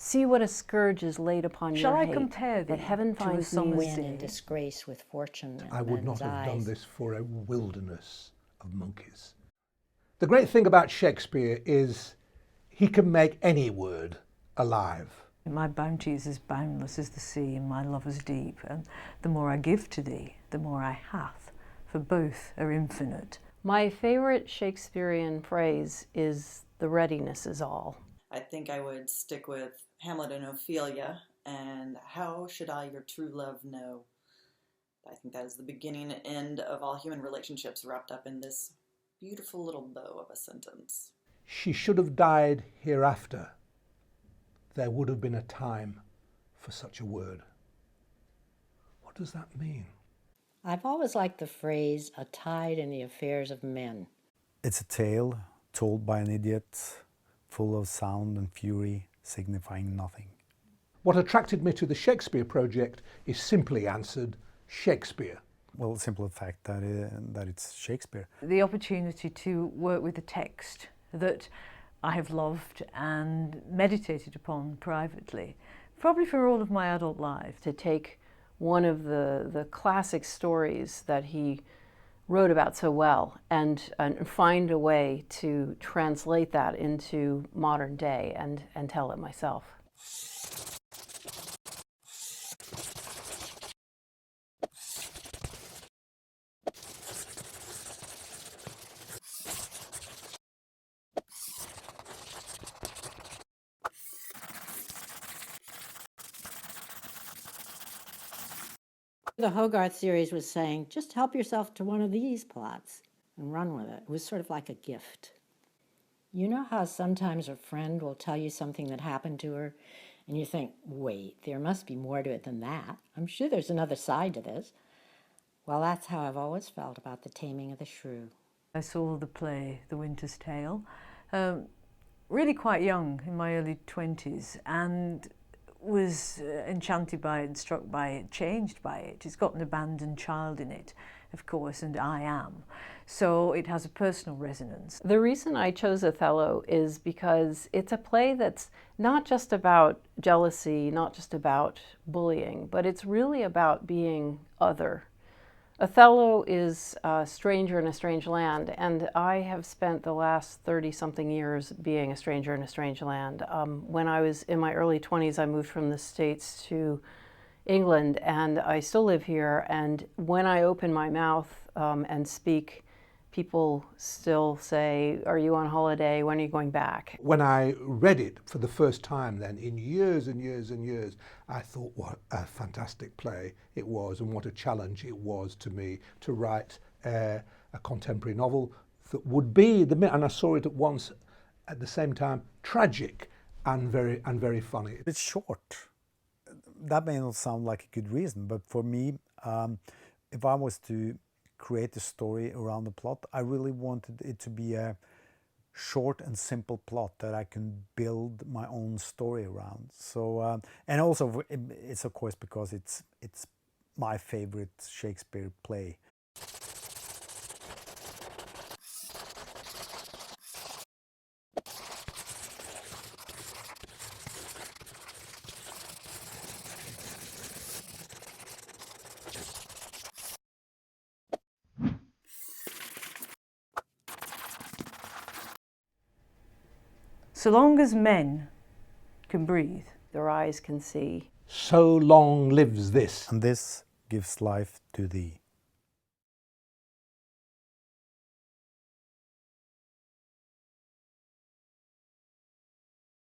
See what a scourge is laid upon Shall your I hate, compare thee that heaven to a finds me summer's win day? in disgrace with fortune and I would not men's have done eyes. this for a wilderness of monkeys. The great thing about Shakespeare is he can make any word alive. My bounty is as boundless as the sea, and my love as deep. And the more I give to thee, the more I hath, for both are infinite. My favorite Shakespearean phrase is, "The readiness is all." I think I would stick with Hamlet and Ophelia, and how should I your true love know? I think that is the beginning and end of all human relationships wrapped up in this beautiful little bow of a sentence. She should have died hereafter. There would have been a time for such a word. What does that mean? I've always liked the phrase, "a tide in the affairs of men." It's a tale told by an idiot, full of sound and fury, signifying nothing. What attracted me to the Shakespeare project is simply answered Shakespeare. Well, the simple fact that it's Shakespeare. The opportunity to work with a text that I have loved and meditated upon privately, probably for all of my adult life. To take one of the classic stories that he wrote about so well and find a way to translate that into modern day and tell it myself. The Hogarth series was saying, just help yourself to one of these plots and run with it. It was sort of like a gift. You know how sometimes a friend will tell you something that happened to her and you think, wait, there must be more to it than that. I'm sure there's another side to this. Well, that's how I've always felt about The Taming of the Shrew. I saw the play, The Winter's Tale, really quite young, in my early 20s, and was enchanted by it and struck by it, changed by it. It's got an abandoned child in it, of course, and I am. So it has a personal resonance. The reason I chose Othello is because it's a play that's not just about jealousy, not just about bullying, but it's really about being other. Othello is a stranger in a strange land, and I have spent the last 30-something years being a stranger in a strange land. When I was in my early 20s, I moved from the States to England, and I still live here, and when I open my mouth and speak, people still say, "Are you on holiday? When are you going back?" When I read it for the first time then, in years and years and years, I thought what a fantastic play it was and what a challenge it was to me to write a contemporary novel that would be, and I saw it at once, at the same time, tragic and very funny. It's short. That may not sound like a good reason, but for me, if I was to create a story around the plot, I really wanted it to be a short and simple plot that I can build my own story around. So, and also it's of course because it's my favorite Shakespeare play. So long as men can breathe, Their eyes can see. So long lives this. And this gives life to thee.